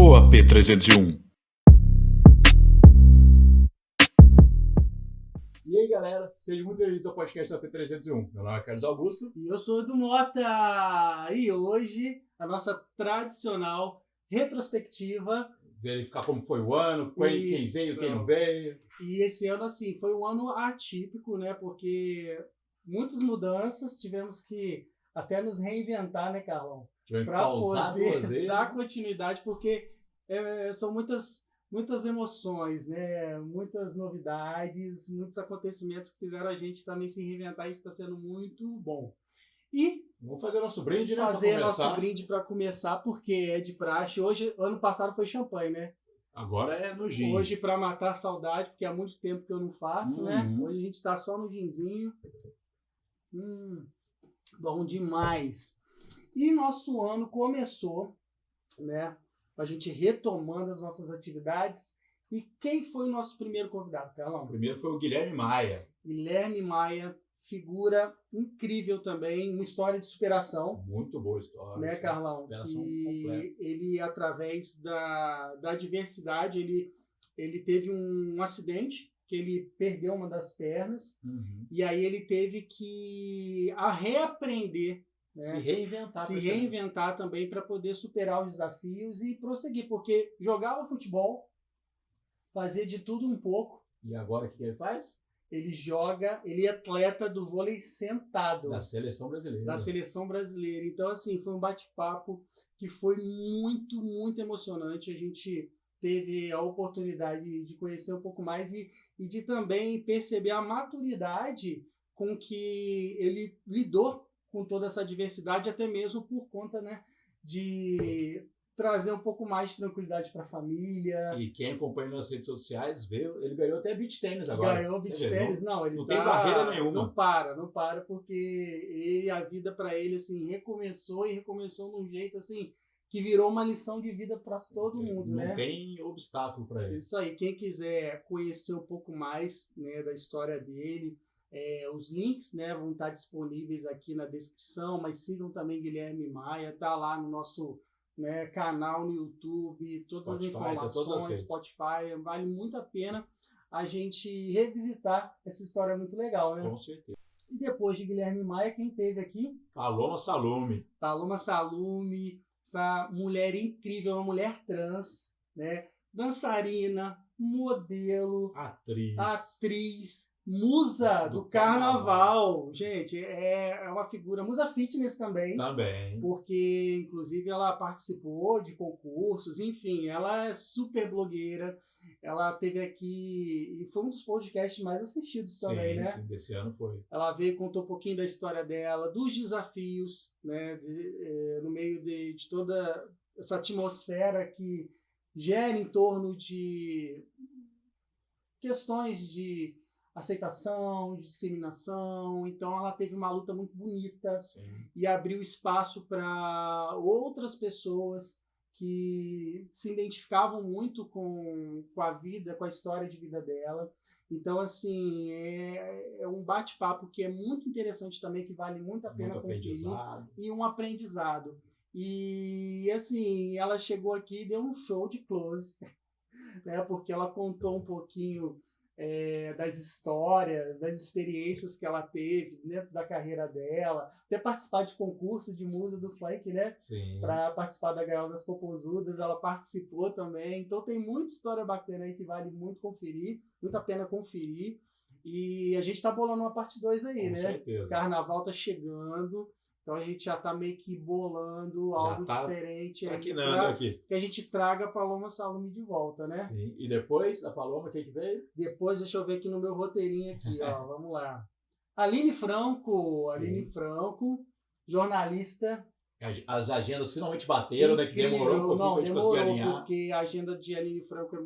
O AP301. E aí, galera, sejam muito bem-vindos ao podcast do AP301. Meu nome é Carlos Augusto. E eu sou o Edu Mota. E hoje, a nossa tradicional retrospectiva. Verificar como foi o ano, quem veio, quem não veio. E esse ano, assim, foi um ano atípico, né? Porque muitas mudanças, tivemos que até nos reinventar, né, Carlão? Para poder dar continuidade, porque são muitas emoções, né? Muitas novidades, muitos acontecimentos que fizeram a gente também se reinventar, e isso está sendo muito bom. E vamos fazer nosso brinde, né? Fazer nosso brinde para começar, porque é de praxe. Hoje, ano passado foi champanhe, né? Agora é no gin. Hoje, para matar a saudade, porque há muito tempo que eu não faço, né? Hoje a gente está só no ginzinho. Bom demais. E nosso ano começou, né? A gente retomando as nossas atividades. E quem foi o nosso primeiro convidado, Carlão? O primeiro foi o Guilherme Maia. Guilherme Maia, figura incrível também, uma história de superação. Muito boa história. Né, Carlão? Superação que completa. ele, através da adversidade, ele teve um acidente, que ele perdeu uma das pernas, e aí ele teve que reaprender, né? Se reinventar também para poder superar os desafios e prosseguir, porque jogava futebol, fazia de tudo um pouco. E agora o que ele faz? Ele é atleta do vôlei sentado. Da seleção brasileira. Da seleção brasileira. Então, assim, foi um bate-papo que foi muito, muito emocionante. A gente teve a oportunidade de conhecer um pouco mais e de também perceber a maturidade com que ele lidou com toda essa diversidade, até mesmo por conta, né, de trazer um pouco mais de tranquilidade para a família. E quem acompanha nas redes sociais vê, ele ganhou até beach tênis agora. Ganhou beach tênis, não tem barreira nenhuma. Não para, porque a vida para ele, assim, recomeçou num jeito, assim, que virou uma lição de vida para todo mundo, né? Não tem obstáculo para ele. Isso aí, quem quiser conhecer um pouco mais, né, da história dele, os links, né, vão estar disponíveis aqui na descrição, mas sigam também Guilherme Maia, tá lá no nosso, né, canal no YouTube, todas as informações, Spotify, vale muito a pena a gente revisitar essa história muito legal, né? Com certeza. E depois de Guilherme Maia, quem teve aqui? Paloma Salume, essa mulher incrível, uma mulher trans, né? Dançarina, modelo, atriz, musa do carnaval. Gente, é uma figura, musa fitness também. Porque, inclusive, ela participou de concursos, enfim, ela é super blogueira. Ela teve aqui, e foi um dos podcasts mais assistidos também, né? Sim, desse ano foi. Ela veio, contou um pouquinho da história dela, dos desafios, né? No meio de toda essa atmosfera que gera em torno de questões de aceitação, de discriminação. Então ela teve uma luta muito bonita. Sim. E abriu espaço para outras pessoas que se identificavam muito com a vida, com a história de vida dela. Então, assim, é um bate-papo que é muito interessante também, que vale muito a pena conferir. E um aprendizado. E, assim, ela chegou aqui e deu um show de close, né? Porque ela contou um pouquinho das histórias, das experiências que ela teve dentro da carreira dela, até participar de concurso de musa do funk, né? Para participar da Gaiola das Popozudas, ela participou também. Então tem muita história bacana aí que vale muito a pena conferir. E a gente está bolando uma parte 2 aí, com né? Certeza. Carnaval tá chegando. Então a gente já está meio que bolando algo diferente para que a gente traga a Paloma Salume de volta, né? Sim. E depois da Paloma, quem que veio? Depois, deixa eu ver aqui no meu roteirinho aqui, ó. Vamos lá. Aline Franco, jornalista. As agendas finalmente bateram, né? Que demorou um pouquinho para a gente conseguir alinhar. Porque a agenda de Aline Franco é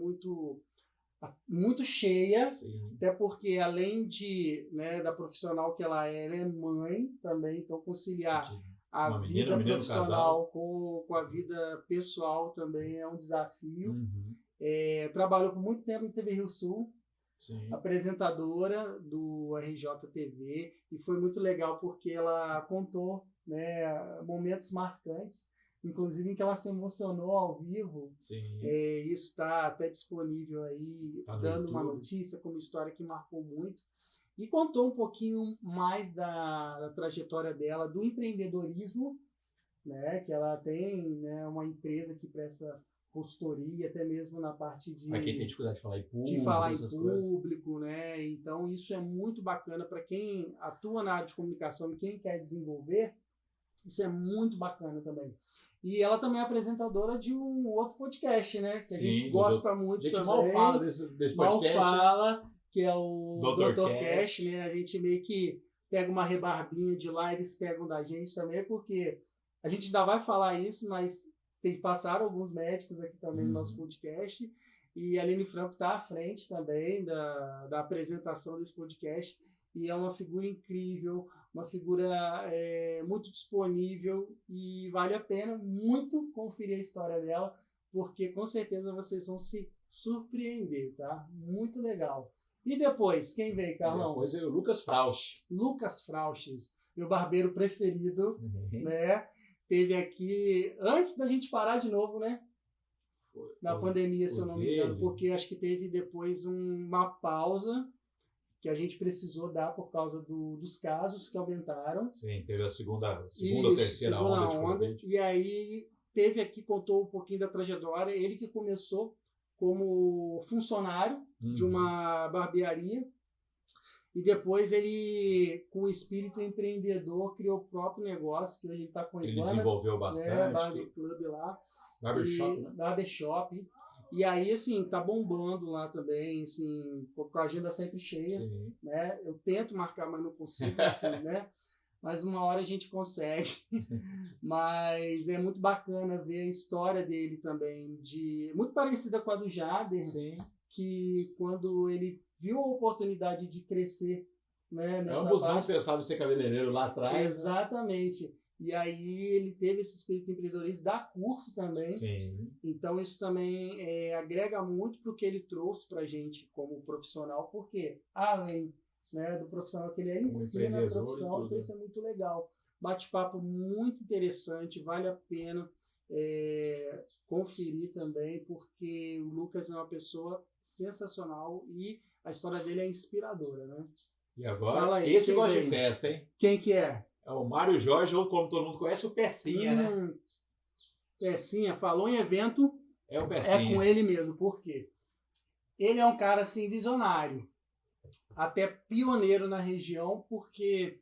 muito cheia, até porque além da profissional que ela é mãe também, então conciliar a vida profissional com a vida pessoal também é um desafio. Trabalhou por muito tempo no TV Rio Sul, apresentadora do RJTV, e foi muito legal porque ela contou, né, momentos marcantes, inclusive em que ela se emocionou ao vivo. Sim. E está até disponível aí, Tá no dando uma YouTube. notícia com uma história que marcou muito. E contou um pouquinho mais da trajetória dela, do empreendedorismo, né? Que ela tem, né, uma empresa que presta consultoria, até mesmo na parte Para quem tem dificuldade de falar em público, de falar em essas coisas. público, né? Então isso é muito bacana para quem atua na área de comunicação e quem quer desenvolver. Isso é muito bacana também. E ela também é apresentadora de um outro podcast, né? Que a Sim, gente gosta a muito gente também. mal fala desse Mal podcast. fala, que é o Dr. Dr. Cash. Cash, né? A gente meio que pega uma rebarbinha de lá, eles pegam da gente também, porque a gente ainda vai falar isso, mas tem que passar alguns médicos aqui também no nosso podcast. E a Aline Franco está à frente também da apresentação desse podcast. E é uma figura incrível, uma figura muito disponível e vale a pena muito conferir a história dela, porque com certeza vocês vão se surpreender, tá? Muito legal. E depois, quem veio, Carlão? Depois veio o Lucas Frausch. Lucas Frauches, meu barbeiro preferido, né? Teve aqui, antes da gente parar de novo, né? Na pandemia, se eu não me engano, porque acho que teve depois uma pausa que a gente precisou dar por causa dos casos que aumentaram. Sim, teve a segunda ou terceira onda de Covid. E aí teve aqui, contou um pouquinho da trajetória. Ele que começou como funcionário de uma barbearia e depois ele, com o espírito empreendedor, criou o próprio negócio, que hoje ele está com Ele Ibanas, desenvolveu bastante. né, Barber Club lá. Barbershop, né? Barbershop. E aí, assim, tá bombando lá também, assim, com a agenda sempre cheia, Sim. né? Eu tento marcar, mas não consigo, enfim, né? Mas uma hora a gente consegue. Mas é muito bacana ver a história dele também, muito parecida com a do Jader, Sim. que quando ele viu a oportunidade de crescer, né, nessa Ambos parte, não pensavam em ser cabeleireiro lá atrás. Exatamente. Né? E aí ele teve esse espírito empreendedorista, dá curso também. Sim. Então isso também agrega muito para o que ele trouxe para a gente como profissional, porque além, né, do profissional que ele ensina a profissão, então isso é muito legal. Bate-papo muito interessante, vale a pena conferir também, porque o Lucas é uma pessoa sensacional e a história dele é inspiradora, né? E agora, fala aí, esse gosta de festa, hein? Quem que é? É o Mário Jorge, ou como todo mundo conhece, o Pecinha, né? Pecinha, falou em evento, é o Pecinha. É com ele mesmo, por quê? Ele é um cara, assim, visionário, até pioneiro na região, porque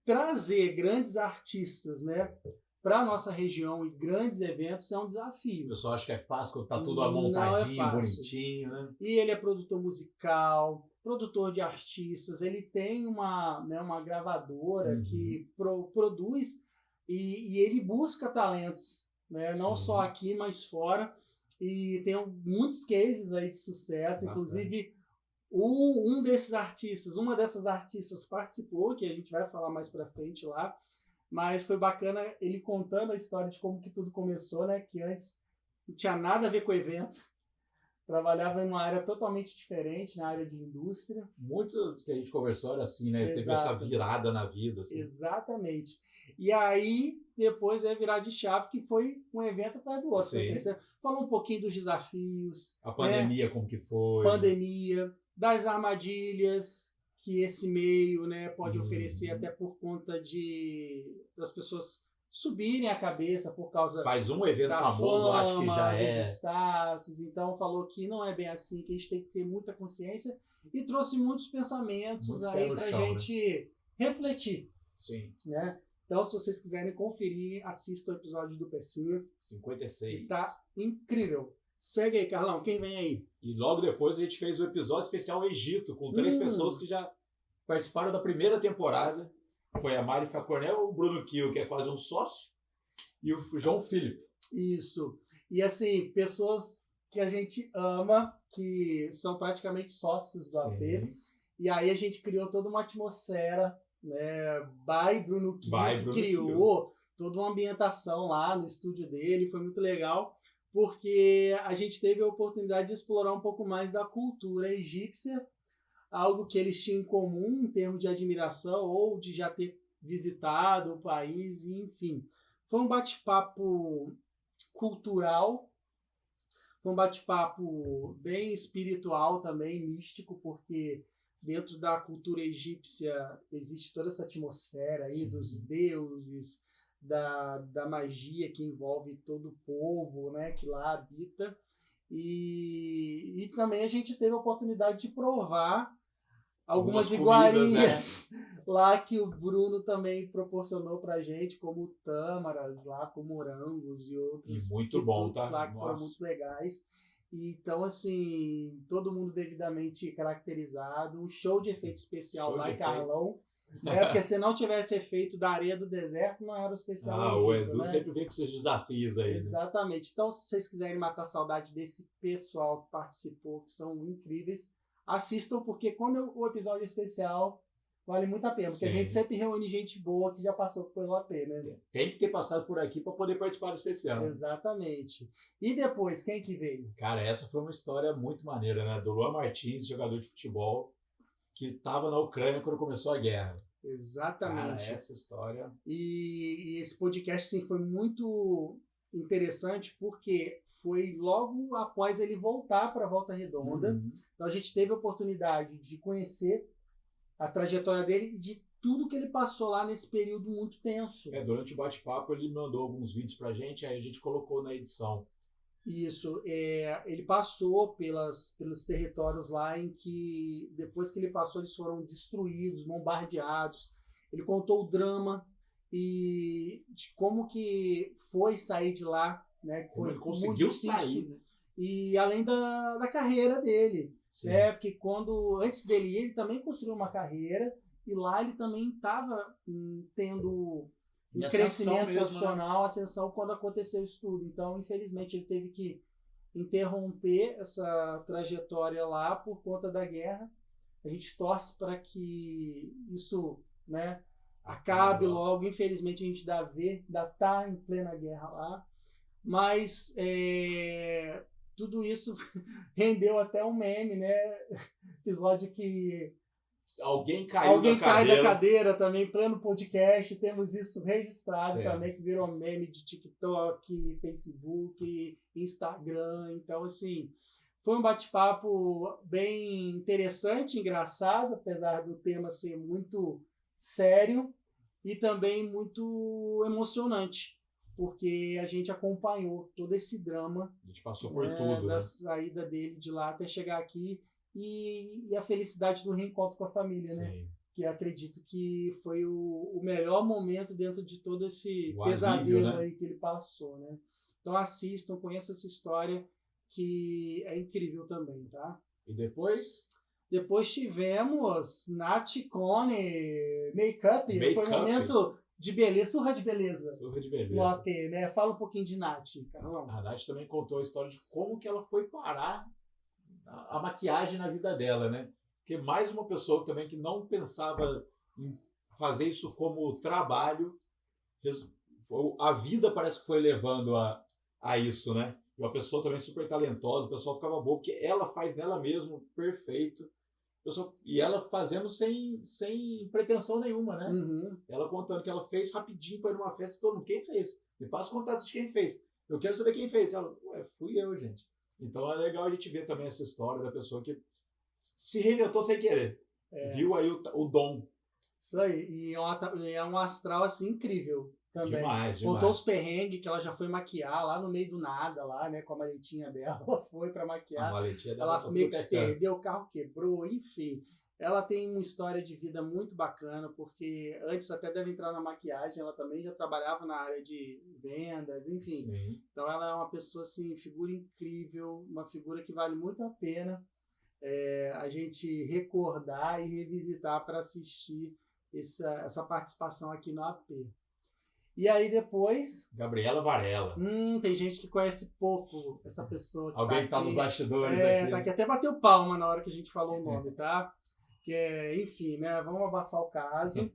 trazer grandes artistas, né, para a nossa região e grandes eventos é um desafio. O pessoal acha que é fácil quando tá tudo amontadinho, bonitinho, né? E ele é produtor musical, produtor de artistas, ele tem uma gravadora que produz e ele busca talentos, né? Não só aqui, mas fora. E tem muitos cases aí de sucesso, inclusive um desses artistas, uma dessas artistas participou, que a gente vai falar mais pra frente lá, mas foi bacana ele contando a história de como que tudo começou, né? Que antes não tinha nada a ver com o evento. Trabalhava em uma área totalmente diferente, na área de indústria. Muito que a gente conversou era assim, né? Exato. Teve essa virada na vida. Assim. Exatamente. E aí, depois vai virar de chave, que foi um evento atrás do outro. Você falou um pouquinho dos desafios. A pandemia, como que foi. Pandemia, das armadilhas que esse meio, né, pode oferecer, até por conta das pessoas subirem a cabeça por causa faz um evento da famoso, fama, acho que já dos status. Então falou que não é bem assim, que a gente tem que ter muita consciência e trouxe muitos pensamentos muito aí pra gente refletir. Sim. Né? Então, se vocês quiserem conferir, assista o episódio do Pecinha. 56. Tá incrível. Segue aí, Carlão. Quem vem aí? E logo depois a gente fez o episódio especial Egito, com 3 pessoas que já participaram da primeira temporada. Foi a Mari Facornel, o Bruno Kiel, que é quase um sócio, e o João Filipe. Isso. E assim, pessoas que a gente ama, que são praticamente sócios do AP. E aí a gente criou toda uma atmosfera, né, by Bruno Kiel, que criou toda uma ambientação lá no estúdio dele. Foi muito legal, porque a gente teve a oportunidade de explorar um pouco mais da cultura egípcia, algo que eles tinham em comum em termos de admiração ou de já ter visitado o país, enfim. Foi um bate-papo cultural, foi um bate-papo bem espiritual também, místico, porque dentro da cultura egípcia existe toda essa atmosfera aí dos deuses, da magia que envolve todo o povo, né, que lá habita. E também a gente teve a oportunidade de provar algumas iguarias, né, lá que o Bruno também proporcionou pra gente, como tâmaras lá com morangos e outros quitutes lá que foram muito legais. Então, assim, todo mundo devidamente caracterizado, um show de efeito especial lá em Carlão, né? Porque se não tivesse efeito da areia do deserto, não era o especial Egito, o Edu, né? Sempre vem com seus desafios aí. Exatamente. Né? Então, se vocês quiserem matar a saudade desse pessoal que participou, que são incríveis, assistam, porque quando o episódio é especial, vale muito a pena. Porque a gente sempre reúne gente boa que já passou pelo AP, né? Tem que ter passado por aqui para poder participar do especial. Exatamente. E depois, quem que veio? Cara, essa foi uma história muito maneira, né? Do Luan Martins, jogador de futebol, que estava na Ucrânia quando começou a guerra. Exatamente. Cara, essa história... E esse podcast, sim, foi muito interessante porque foi logo após ele voltar para Volta Redonda. Então a gente teve a oportunidade de conhecer a trajetória dele e de tudo que ele passou lá nesse período muito tenso. Durante o bate-papo ele mandou alguns vídeos pra gente, aí a gente colocou na edição. Isso, ele passou pelos territórios lá em que, depois que ele passou, eles foram destruídos, bombardeados. Ele contou o drama e de como que foi sair de lá, né? Como ele conseguiu sair, né? E além da carreira dele, né? Porque antes dele ir, ele também construiu uma carreira e lá ele também estava tendo um crescimento profissional, né? Ascensão, quando aconteceu isso tudo. Então, infelizmente, ele teve que interromper essa trajetória lá por conta da guerra. A gente torce para que isso, né, acabe logo. Infelizmente, a gente ainda está em plena guerra lá. Mas tudo isso rendeu até um meme, né? Episódio que alguém cai da cadeira também, pleno podcast. Temos isso registrado também, que virou meme de TikTok, Facebook, Instagram. Então, assim, foi um bate-papo bem interessante, engraçado, apesar do tema ser muito sério e também muito emocionante, porque a gente acompanhou todo esse drama. A gente passou por tudo, da saída dele de lá até chegar aqui. E a felicidade do reencontro com a família, né? Que acredito que foi o melhor momento dentro de todo esse pesadelo, né? Aí que ele passou, né? Então assistam, conheçam essa história que é incrível também, tá? E depois? Depois tivemos Nath Cone, Makeup. Foi um momento de beleza, surra de beleza. Surra de beleza. Lote, né? Fala um pouquinho de Nath, Carlão. A Nath também contou a história de como que ela foi parar a maquiagem na vida dela, né? Porque mais uma pessoa também que não pensava em fazer isso como trabalho, a vida parece que foi levando a isso, né? E uma pessoa também super talentosa, o pessoal ficava bobo, porque ela faz nela mesma, perfeito. E ela fazendo sem pretensão nenhuma, né? Ela contando que ela fez rapidinho para ir numa festa, todo mundo, quem fez? Me passa o contato de quem fez. Eu quero saber quem fez. Ela, fui eu, gente. Então é legal a gente ver também essa história da pessoa que se reinventou sem querer. Viu aí o dom. Isso aí. E é um astral assim incrível também. Demais. Contou os perrengues que ela já foi maquiar lá no meio do nada, lá, né? Com a maletinha dela. Ela foi para maquiar. A maletinha dela. Ela meio que se perdeu, o carro quebrou, enfim. Ela tem uma história de vida muito bacana, porque antes até deve entrar na maquiagem, ela também já trabalhava na área de vendas, enfim. Sim. Então ela é uma pessoa, assim, figura incrível, uma figura que vale muito a pena a gente recordar e revisitar para assistir essa participação aqui no AP. E aí depois... Gabriela Varela. Tem gente que conhece pouco essa pessoa. Que alguém tá nos bastidores aqui. Tá aqui, até bateu palma na hora que a gente falou o nome, tá? Enfim, né? Vamos abafar o caso.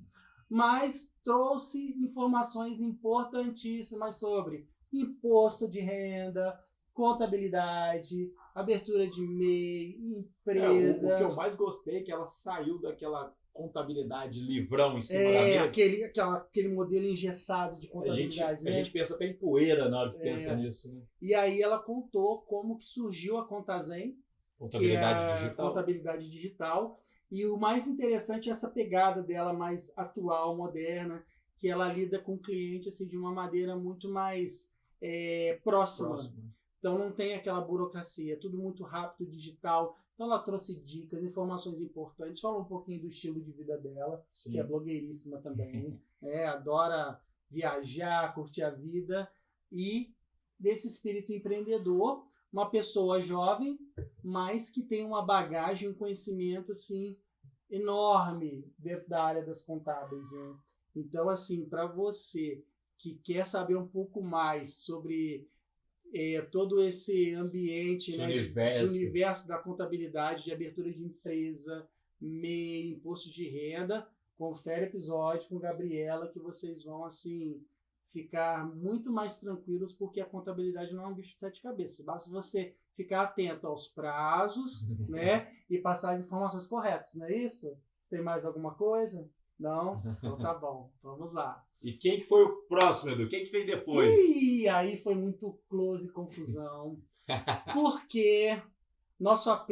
Mas trouxe informações importantíssimas sobre imposto de renda, contabilidade, abertura de MEI, empresa. O que eu mais gostei é que ela saiu daquela contabilidade livrão em cima da É, mesa. aquele modelo engessado de A contabilidade, né? gente pensa até em poeira na hora que pensa nisso, né? E aí ela contou como que surgiu a Contazen, que é a contabilidade digital. E o mais interessante é essa pegada dela mais atual, moderna, que ela lida com o cliente assim, de uma maneira muito mais próxima. Então não tem aquela burocracia, é tudo muito rápido, digital. Então ela trouxe dicas, informações importantes, falou um pouquinho do estilo de vida dela, Sim. que é blogueiríssima também, adora viajar, curtir a vida, e desse espírito empreendedor, uma pessoa jovem, mas que tem uma bagagem, um conhecimento assim enorme dentro da área das contábeis, né? Então, assim, para você que quer saber um pouco mais sobre todo esse ambiente, né, do universo da contabilidade, de abertura de empresa, MEI, imposto de renda, confere o episódio com Gabriela, que vocês vão, assim, ficar muito mais tranquilos, porque a contabilidade não é um bicho de sete cabeças. Basta você ficar atento aos prazos, né, e passar as informações corretas, não é isso? Tem mais alguma coisa? Não? Então tá bom, vamos lá. E quem que foi o próximo, Edu? Quem que veio depois? E aí foi muito close e confusão, porque nosso AP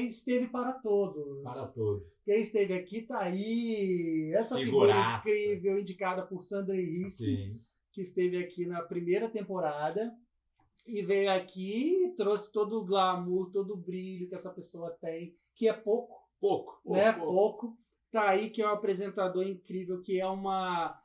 esteve para todos. Para todos. Quem esteve aqui tá aí. Essa figura incrível, indicada por Sandra Henrique, Sim. que esteve aqui na primeira temporada e veio aqui e trouxe todo o glamour, todo o brilho que essa pessoa tem, que é pouco. Pouco. Tá aí, que é um apresentador incrível, que é uma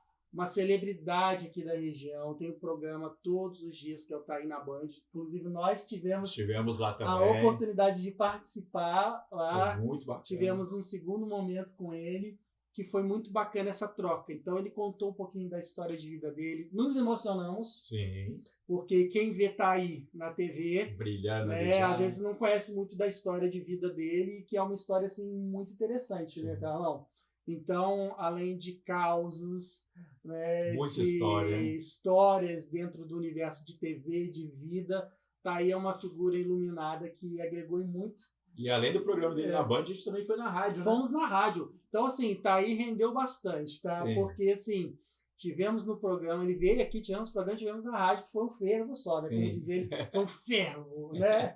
celebridade aqui da região, tem um programa todos os dias, que é o Tá Aí na Band. Inclusive, nós tivemos lá também a oportunidade de participar lá. Foi muito bacana. Tivemos um segundo momento com ele, que foi muito bacana essa troca. Então, ele contou um pouquinho da história de vida dele. Nos emocionamos. Sim. Porque quem vê Tá Aí na TV, brilhando, né, às vezes não conhece muito da história de vida dele, que é uma história assim, muito interessante, Sim. né, Carlão? Então, além de causos, né, de histórias dentro do universo de TV, de vida, Tá Aí é uma figura iluminada que agregou muito. E além do programa dele na Band, a gente também foi na rádio, Fomos na rádio. Então, assim, Tá Aí rendeu bastante, tá? Sim. Porque, assim, tivemos no programa, ele veio aqui, tivemos na rádio, que foi um fervo só, né? Sim. Como diz ele, foi um fervo, né?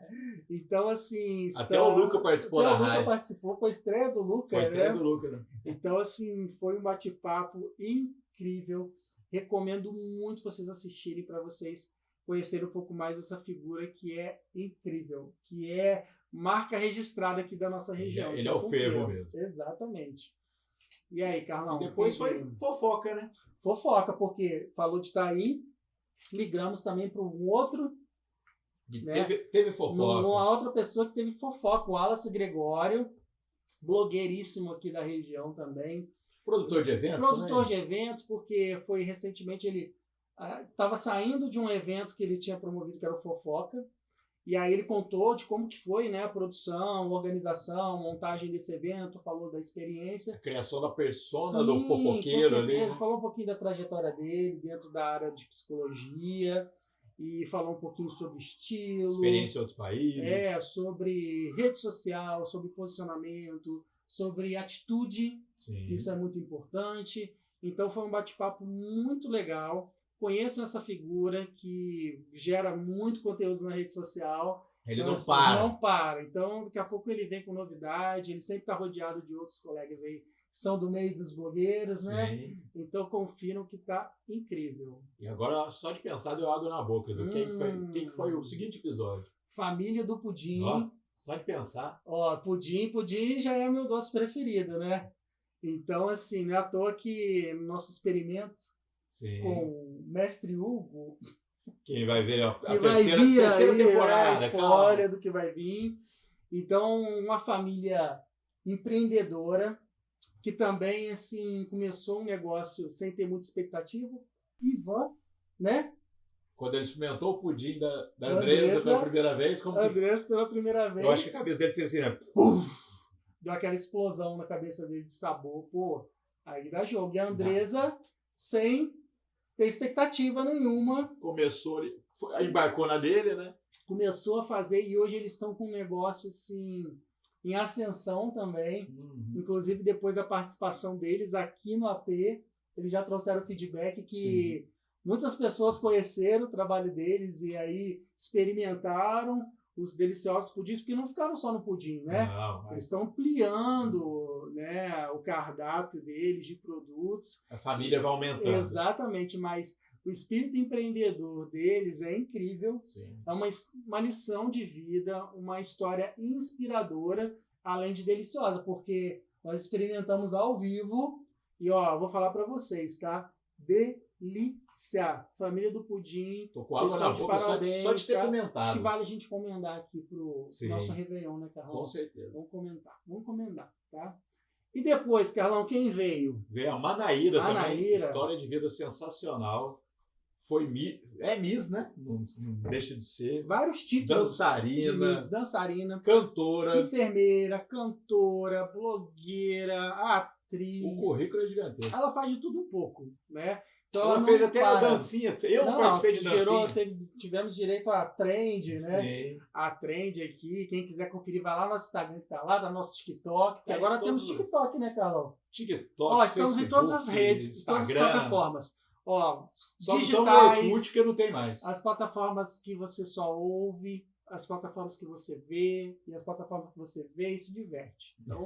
Então, assim... Até o Luca participou da rádio. Até o Luca participou, foi estreia do Luca, Foi estreia do Luca, né? Então, assim, foi um bate-papo incrível. Recomendo muito vocês assistirem, para vocês conhecerem um pouco mais dessa figura que é incrível, que é marca registrada aqui da nossa região. Ele é o fervo mesmo. Exatamente. E aí, Carlão? E depois foi fofoca, né? Fofoca, porque falou de Tá Aí, migramos também para um outro... Né? Teve fofoca. Uma outra pessoa que teve fofoca, o Wallace Gregório, blogueiríssimo aqui da região também. Produtor de eventos? Produtor de eventos, porque foi recentemente, ele estava saindo de um evento que ele tinha promovido, que era o Fofoca, e aí ele contou de como que foi, né, a produção, organização, montagem desse evento, falou da experiência. A criação da persona do fofoqueiro ali. Né? Falou um pouquinho da trajetória dele dentro da área de psicologia, e falou um pouquinho sobre estilo. Experiência em outros países. Sobre rede social, sobre posicionamento, sobre atitude. Sim. Isso é muito importante. Então foi um bate-papo muito legal. Conheçam essa figura que gera muito conteúdo na rede social. Ele então, não para. Não para. Então, daqui a pouco ele vem com novidade. Ele sempre está rodeado de outros colegas aí que são do meio dos blogueiros, né? Sim. Então, confiram que está incrível. E agora, só de pensar, deu água na boca. Quem foi o seguinte episódio? Família do Pudim. Só de pensar. Pudim já é meu doce preferido, né? Então, assim, não é à toa que no nosso experimento Sim. com o Mestre Hugo... Quem vai ver a terceira temporada. A história do que vai vir. Então, uma família empreendedora que também, assim, começou um negócio sem ter muita expectativa. Ivan, né? Quando ele experimentou o pudim da Andressa pela primeira vez... Andressa pela primeira vez. Eu acho que a cabeça dele fez assim, né? Deu aquela explosão na cabeça dele de sabor. Pô, aí dá jogo. E a Andressa, sem ter expectativa nenhuma... Começou, embarcou na dele, né? Começou a fazer, e hoje eles estão com um negócio, assim... em ascensão também. Uhum. Inclusive, depois da participação deles aqui no AP, eles já trouxeram feedback que muitas pessoas conheceram o trabalho deles e aí experimentaram os deliciosos pudins, porque não ficaram só no pudim, né? Não, Eles estão ampliando, né, o cardápio deles de produtos. a família vai aumentando. Exatamente, mas o espírito empreendedor deles é incrível. Sim. É uma lição de vida, uma história inspiradora, além de deliciosa, porque nós experimentamos ao vivo e, ó, vou falar para vocês, tá? Delícia! Família do Pudim, Tô com vocês água na estão de boca parabéns, só de ter tá? Acho comentado. que vale a gente comentar aqui pro Sim. nosso Réveillon, né, Carlão? Com certeza. Vamos comentar, tá? E depois, Carlão, quem veio? Veio a Manaíra também, Manaíra. história de vida sensacional. Foi Miss, né? Não deixa de ser. Vários títulos. Dançarina. Dançarina. Cantora. Enfermeira, cantora, blogueira, atriz. O currículo é gigantesco. Ela faz de tudo um pouco, né? Então ela não fez até a para. dancinha. Eu participei de dancinha. Tivemos direito a trend, né? Sim. A trend aqui. Quem quiser conferir, vai lá no nosso Instagram que tá lá, tá no nosso TikTok. Porque Tá agora em temos todos- TikTok, né, Carlão? TikTok, Ó, estamos em todas as Facebook, redes, em todas as Instagram. plataformas. Ó, Só não estamos no digitais, Orkut que não tem mais. as plataformas que você só ouve, as plataformas que você vê e as plataformas que você vê e se diverte. Então,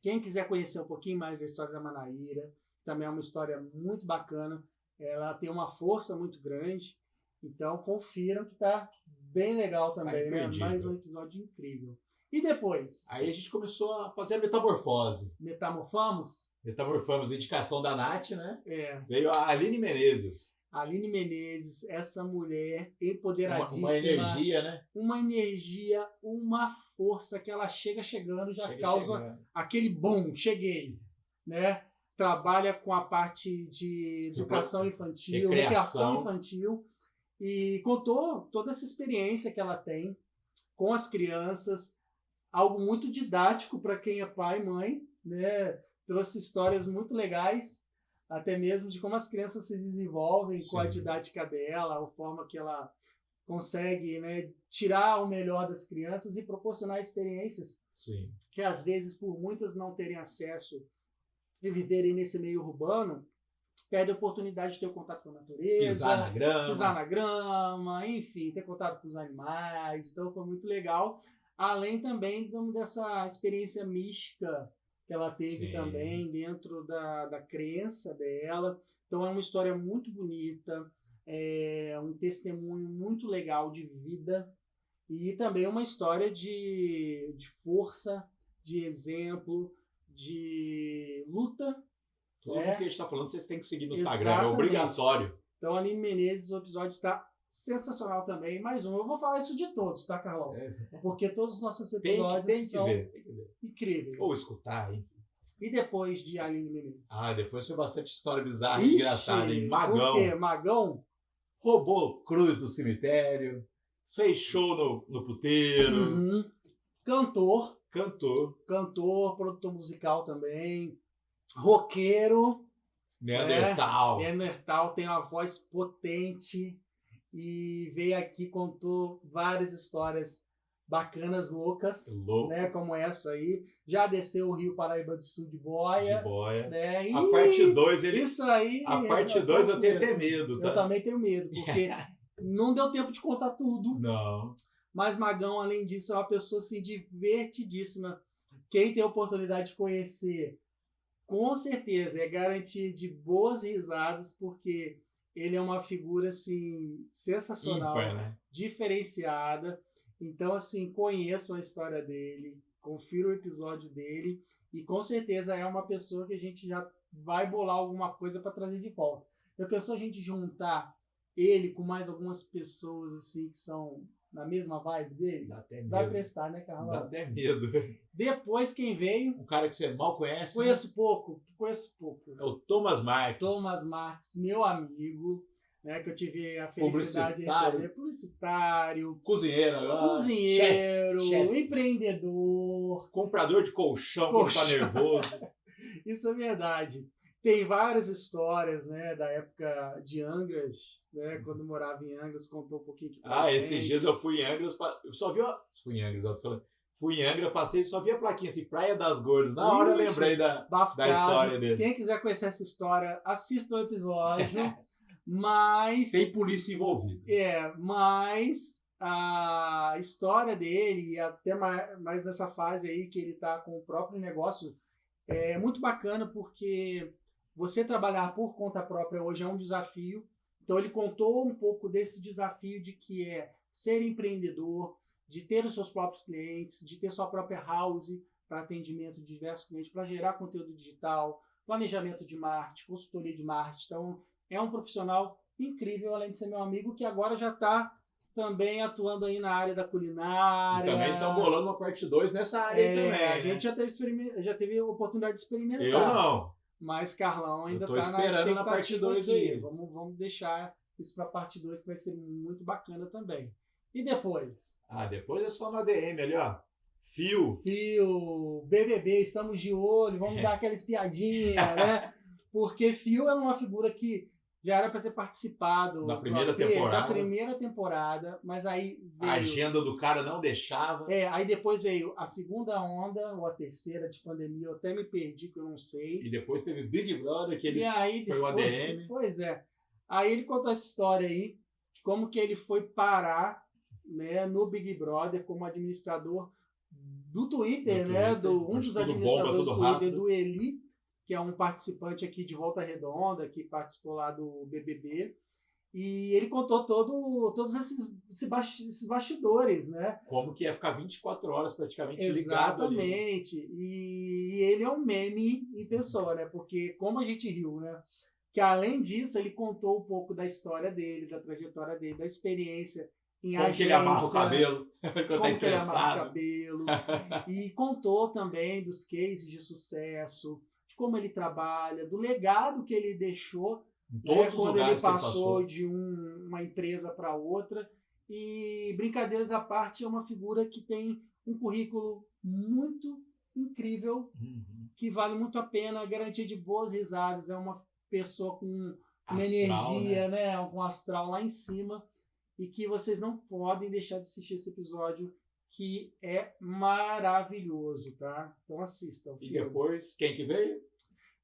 quem quiser conhecer um pouquinho mais da história da Manaíra, também é uma história muito bacana, ela tem uma força muito grande, então confiram que tá bem legal Está também, né? imperdível. Mais um episódio incrível. E depois, Aí a gente começou a fazer a metamorfose. metamorfamos? Metamorfamos, indicação da Nath, né? É, Veio a Aline Menezes. Aline Menezes, essa mulher empoderadíssima. Uma energia, né? Uma energia, uma força que ela chegando, já Chega causa chegando. aquele bom, cheguei, né? Trabalha com a parte de educação infantil, recreação infantil e contou toda essa experiência que ela tem com as crianças, algo muito didático para quem é pai e mãe, né? Trouxe histórias muito legais, até mesmo de como as crianças se desenvolvem com a Sim. didática dela, a forma que ela consegue, né, tirar o melhor das crianças e proporcionar experiências Sim. que às vezes por muitas não terem acesso e viverem nesse meio urbano, perde a oportunidade de ter contato com a natureza, Pisar na grama. grama, enfim, ter contato com os animais. Então foi muito legal. Além também dessa experiência mística que ela teve Sim. também dentro da crença dela. Então é uma história muito bonita, é um testemunho muito legal de vida e também uma história de força, de exemplo, de luta. Tudo que a gente está falando, vocês têm que seguir no Instagram, é Exatamente. obrigatório. Então, a Aline Menezes, o episódio está sensacional também. Mais um. Eu vou falar isso de todos, tá, Carlão? Porque todos os nossos episódios Tem que são ver. Tem que ver. incríveis. Ou escutar, hein? E depois de Aline Menezes? Ah, depois foi bastante história bizarra e Ixi, engraçada, hein? Por Magão. quê? Magão? Roubou cruz do cemitério. Fez show no puteiro. Uhum. Cantor, Cantor. produtor musical também. Roqueiro. Neandertal tem uma voz potente e veio aqui, contou várias histórias bacanas, loucas, Louco. né, como essa aí. Já desceu o Rio Paraíba do Sul de boia. De boia. Né? A parte 2, Isso aí. A parte é só 2 o eu tenho até começo. medo, tá? Eu também tenho medo, porque não deu tempo de contar tudo. Não. Mas Magão, além disso, é uma pessoa assim, divertidíssima. Quem tem a oportunidade de conhecer, com certeza, é garantia de boas risadas, porque ele é uma figura assim, sensacional, Ímpar, né? diferenciada. Então, assim, conheçam a história dele, confiram o episódio dele, e com certeza é uma pessoa que a gente já vai bolar alguma coisa para trazer de volta. Já pensou a gente juntar ele com mais algumas pessoas assim que são na mesma vibe dele? Dá até medo. Vai prestar, né, Carlão? Dá até medo. Depois, quem veio? Um cara que você mal conhece. Conheço pouco. É o Thomas Marques. Thomas Marques, meu amigo, né, que eu tive a felicidade de receber. Publicitário, cozinheiro, chefe, empreendedor, comprador de colchão quando tá nervoso. Isso é verdade. Tem várias histórias, né, da época de Angras, né, quando morava em Angras, contou um pouquinho aqui pra gente. Esses dias eu fui em Angras, eu só vi, fui em Angras, eu tô falando, fui em Angra, passei e só vi a plaquinha assim, Praia das Gordas. Na hora eu lembrei da história dele. Quem quiser conhecer essa história, assista o episódio. Mas... Tem polícia envolvida. Mas a história dele, e até mais nessa fase aí que ele está com o próprio negócio, é muito bacana porque você trabalhar por conta própria hoje é um desafio. Então ele contou um pouco desse desafio de que é ser empreendedor, de ter os seus próprios clientes, de ter sua própria house para atendimento de diversos clientes, para gerar conteúdo digital, planejamento de marketing, consultoria de marketing. Então é um profissional incrível, além de ser meu amigo, que agora já está também atuando aí na área da culinária. E também estão bolando uma parte 2 nessa área aí também. A gente já teve a oportunidade de experimentar. Eu não. Mas Carlão ainda está esperando na parte 2 aí. Vamos deixar isso para a parte 2, que vai ser muito bacana também. E depois? Depois é só no ADM ali, ó. Fio, BBB, estamos de olho, vamos dar aquela espiadinha, né? Porque Fio é uma figura que já era para ter participado da primeira temporada, mas aí veio... A agenda do cara não deixava. Aí depois veio a segunda onda, ou a terceira de pandemia, eu até me perdi, que eu não sei. E depois teve Big Brother, que ele foi o ADM. Pois é. Aí ele contou essa história aí, de como que ele foi parar, né, no Big Brother como administrador do Twitter, um dos administradores do Twitter, do Eli, que é um participante aqui de Volta Redonda, que participou lá do BBB. E ele contou todos esses bastidores, né? Como que ia ficar 24 horas praticamente ligado ali. Exatamente. E ele é um meme em pessoa, né? Porque como a gente riu, né? Que além disso, ele contou um pouco da história dele, da trajetória dele, da experiência em agência. Como que ele amarra o cabelo quando tá estressado. Como que ele amarra o cabelo. E contou também dos cases de sucesso, de como ele trabalha, do legado que ele deixou, né, quando ele passou de uma empresa para outra. E brincadeiras à parte, é uma figura que tem um currículo muito incrível, que vale muito a pena, garantia de boas risadas. É uma pessoa com uma energia, né, um astral lá em cima, e que vocês não podem deixar de assistir esse episódio, que é maravilhoso, tá? Então assistam. E depois, quem que veio?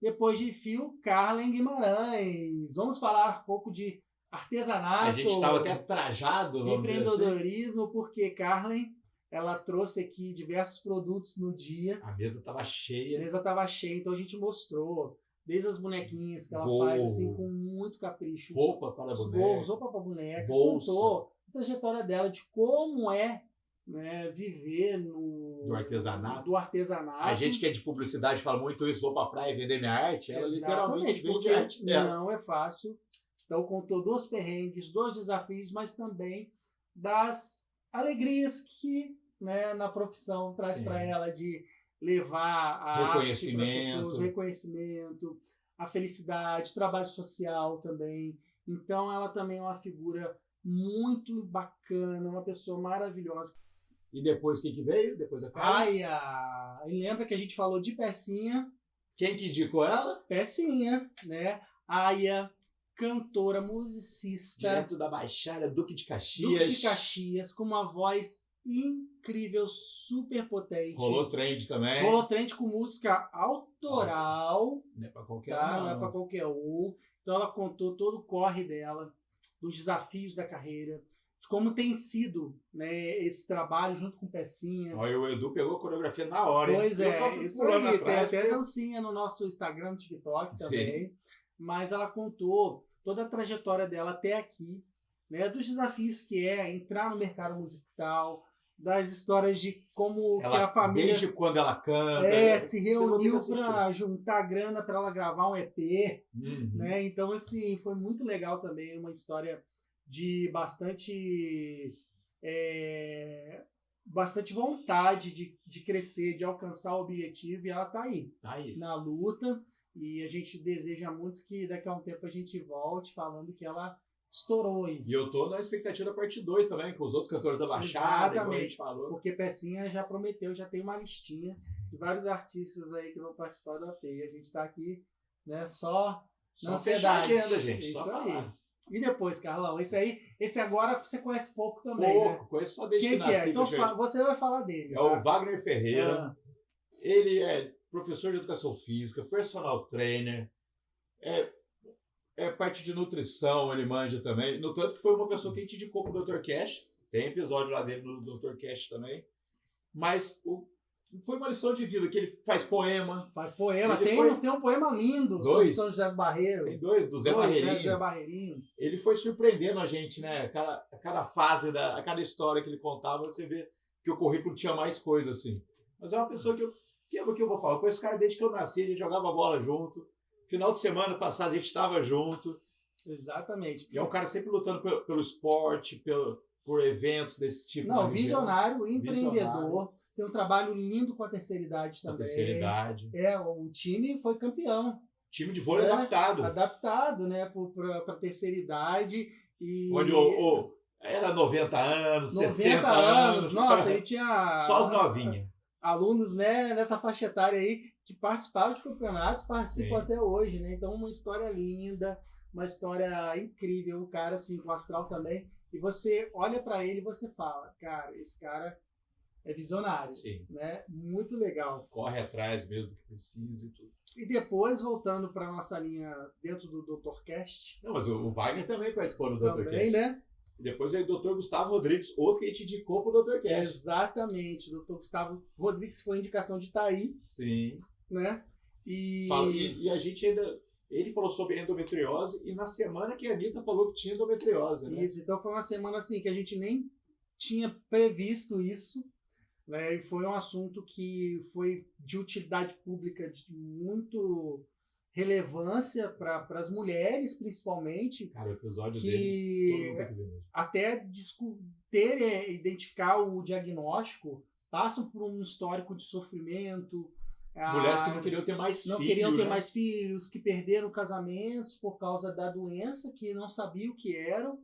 Depois de Fio, Carlen Guimarães. Vamos falar um pouco de artesanato. A gente estava até trajado, empreendedorismo, porque Carlen, ela trouxe aqui diversos produtos no dia. A mesa estava cheia. Então a gente mostrou desde as bonequinhas que ela faz assim com muito capricho. Roupa para boneca. Bolsa. Contou a trajetória dela de como é, né, viver do artesanato. A gente que é de publicidade fala muito isso, vou pra praia vender minha arte. Ela literalmente vende a arte dela. Não é fácil. Então contou dos perrengues, dos desafios, mas também das alegrias que, né, na profissão traz para ela, de levar a arte para as pessoas, reconhecimento, a felicidade, trabalho social também. Então ela também é uma figura muito bacana, uma pessoa maravilhosa. E depois quem que veio? Depois a Carla? E lembra que a gente falou de Pecinha? Quem que indicou ela? Pecinha, né? Aya, cantora, musicista. Direto da Baixada, Duque de Caxias. Com uma voz incrível, super potente. Rolou trend também. Rolou trend com música autoral. Não é pra qualquer um. Não é pra qualquer um. Então ela contou todo o corre dela, dos desafios da carreira, de como tem sido, né, esse trabalho junto com Pecinha. Olha, o Edu pegou a coreografia na hora, hein? Pois é, isso aí. Tem até dancinha no nosso Instagram, no TikTok também. Sim. Mas ela contou toda a trajetória dela até aqui, né, dos desafios que é entrar no mercado musical, das histórias de como que a família... Desde quando ela canta... se reuniu para juntar grana para ela gravar um EP. Né? Então, assim, foi muito legal também, uma história de bastante vontade de crescer, de alcançar o objetivo, e ela tá aí, na luta, e a gente deseja muito que daqui a um tempo a gente volte falando que ela estourou aí. E eu tô na expectativa da parte 2 também, com os outros cantores da Baixada, como a gente falou. Porque Pecinha já prometeu, já tem uma listinha de vários artistas aí que vão participar do AP. A gente tá aqui, né, só na fechar a agenda, gente. Isso só aí. falar. E depois, Carlão, esse agora você conhece pouco também, né? Pouco, conheço só desde Quem que que é? nasci. Então praticamente. você vai falar dele. É o Tá? Wagner Ferreira. Ah, Ele é professor de educação física, personal trainer, é, é parte de nutrição, ele manja também. No tanto que foi uma pessoa que a gente indicou pro Dr. Cash. Tem episódio lá dele no Dr. Cash também. Mas foi uma lição de vida, que ele faz poema. faz poema. Ele Tem um poema lindo sobre Dois. São José do Barreiro. Tem dois, do Zé Né? Barreirinho. Zé Barreirinho. Ele foi surpreendendo a gente, né? A cada fase, a cada história que ele contava, você vê que o currículo tinha mais coisa, assim. Mas é uma pessoa que é o que eu vou falar. Eu conheço esse cara desde que eu nasci, a gente jogava bola junto. Final de semana passado a gente estava junto. Exatamente. E é um cara sempre lutando pelo esporte, por eventos desse tipo. Não, visionário, empreendedor. Visionário. Tem um trabalho lindo com a terceira idade Da também. terceira idade. O time foi campeão. Time de vôlei adaptado. Adaptado, né, para a terceira idade. E... Onde era 90 anos, 90 60 anos. Nossa, ele tinha... Só os novinhos. Alunos, né, nessa faixa etária aí, que participaram de campeonatos, participam Sim. até hoje, né? Então, uma história linda, uma história incrível. O cara, assim, com astral também. E você olha para ele e você fala, cara, esse cara é visionário. Sim. Né? Muito legal. Corre atrás mesmo do que precisa e tudo. E depois, voltando para nossa linha dentro do Dr. Cast. Não, mas o Wagner também participou do Dr. Também, Cast. né? E depois veio o Dr. Gustavo Rodrigues, outro que a gente indicou pro Dr. Cast. Exatamente. O Dr. Gustavo Rodrigues foi indicação de Itaí, Sim. né? E a gente ainda... Ele falou sobre endometriose e na semana que a Anitta falou que tinha endometriose, né? Isso, então foi uma semana assim que a gente nem tinha previsto isso, né? E foi um assunto que foi de utilidade pública de muito relevância para as mulheres, principalmente. Cara, o episódio que dele, todo mundo tem que ver mesmo. Até identificar o diagnóstico, passam por um histórico de sofrimento. Mulheres que não queriam ter mais não filhos. queriam ter né? mais filhos, que perderam casamentos por causa da doença, que não sabiam o que eram.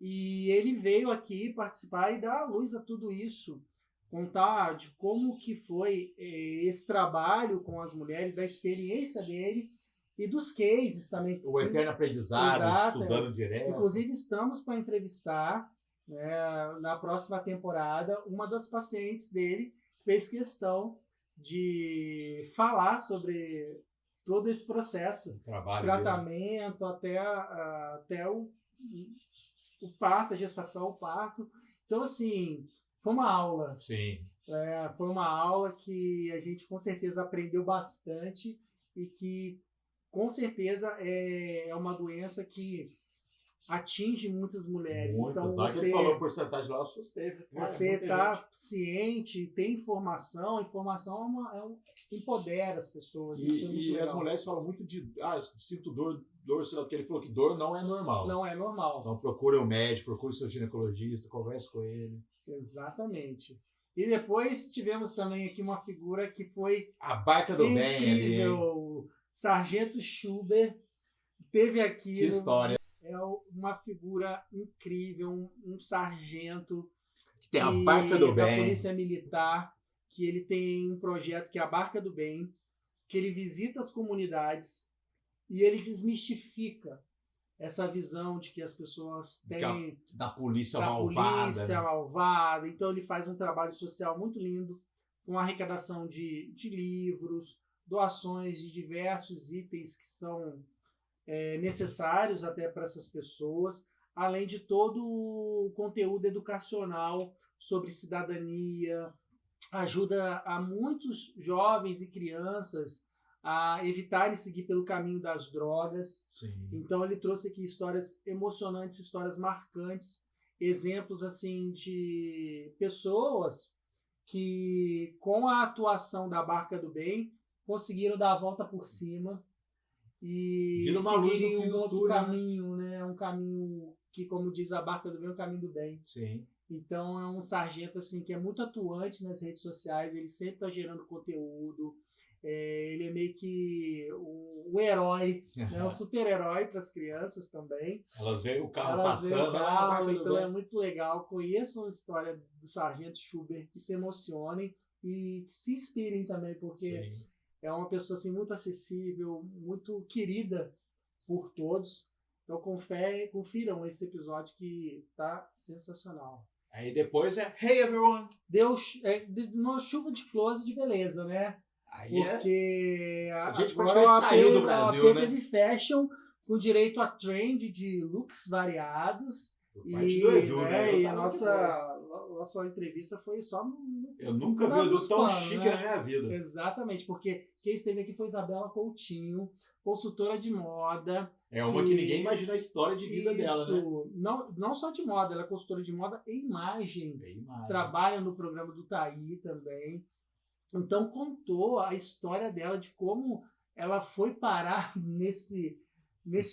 E ele veio aqui participar e dar à luz a tudo isso. Contar de como que foi esse trabalho com as mulheres, da experiência dele e dos cases também. O eterno aprendizado, Exato, estudando direto. Inclusive, estamos para entrevistar, né, na próxima temporada, uma das pacientes dele, que fez questão de falar sobre todo esse processo de tratamento até o parto, a gestação, o parto. Então, assim, foi uma aula. Sim. Foi uma aula que a gente com certeza aprendeu bastante e que com certeza é uma doença que atinge muitas mulheres. Muitas. Então, Você falou porcentagem lá, assustei. Você está ciente, tem informação, a informação empodera as pessoas. Isso é muito E legal. as mulheres falam muito de eu sinto dor, sei lá, porque ele falou que dor não é normal. Não é normal. Então procure o médico, procure seu ginecologista, converse com ele. Exatamente. E depois tivemos também aqui uma figura que foi a barca do incrível. bem ali. Sargento Schubert teve aqui. Que história. É uma figura incrível, um sargento que tem a barca do bem. Da Polícia Militar, que ele tem um projeto que é a Barca do Bem, que ele visita as comunidades e ele desmistifica essa visão de que as pessoas têm da polícia malvada. Então ele faz um trabalho social muito lindo, com arrecadação de livros, doações de diversos itens que são necessários até para essas pessoas, além de todo o conteúdo educacional sobre cidadania, ajuda a muitos jovens e crianças a evitarem seguir pelo caminho das drogas. Sim. Então ele trouxe aqui histórias emocionantes, histórias marcantes, exemplos assim de pessoas que com a atuação da Barca do Bem conseguiram dar a volta por cima e seguirem um outro caminho, né? Um caminho que, como diz a Barca do Bem, é o caminho do bem. Sim. Então é um sargento assim que é muito atuante nas redes sociais, ele sempre está gerando conteúdo, ele é meio que um herói, né? Um super-herói para as crianças também. Elas veem o carro passando. Então é muito legal. Conheçam a história do Sargento Schubert, que se emocionem e que se inspirem também, porque é uma pessoa assim, muito acessível, muito querida por todos. Então confiram esse episódio que tá sensacional. Aí depois é Hey Everyone. Uma chuva de close de beleza, né? Aí porque a gente agora praticamente saiu do a Brasil, AP né? teve fashion com direito a trend de looks variados. Por parte do Edu, né? E a nossa entrevista foi só eu nunca vi o Edu tão chique, né? na minha vida. Exatamente, porque quem esteve aqui foi Isabela Coutinho, consultora de moda. É uma que ninguém imagina a história de vida dela, né? Não só de moda, ela é consultora de moda e imagem. Trabalha no programa do Taí também. Então contou a história dela de como ela foi parar nesse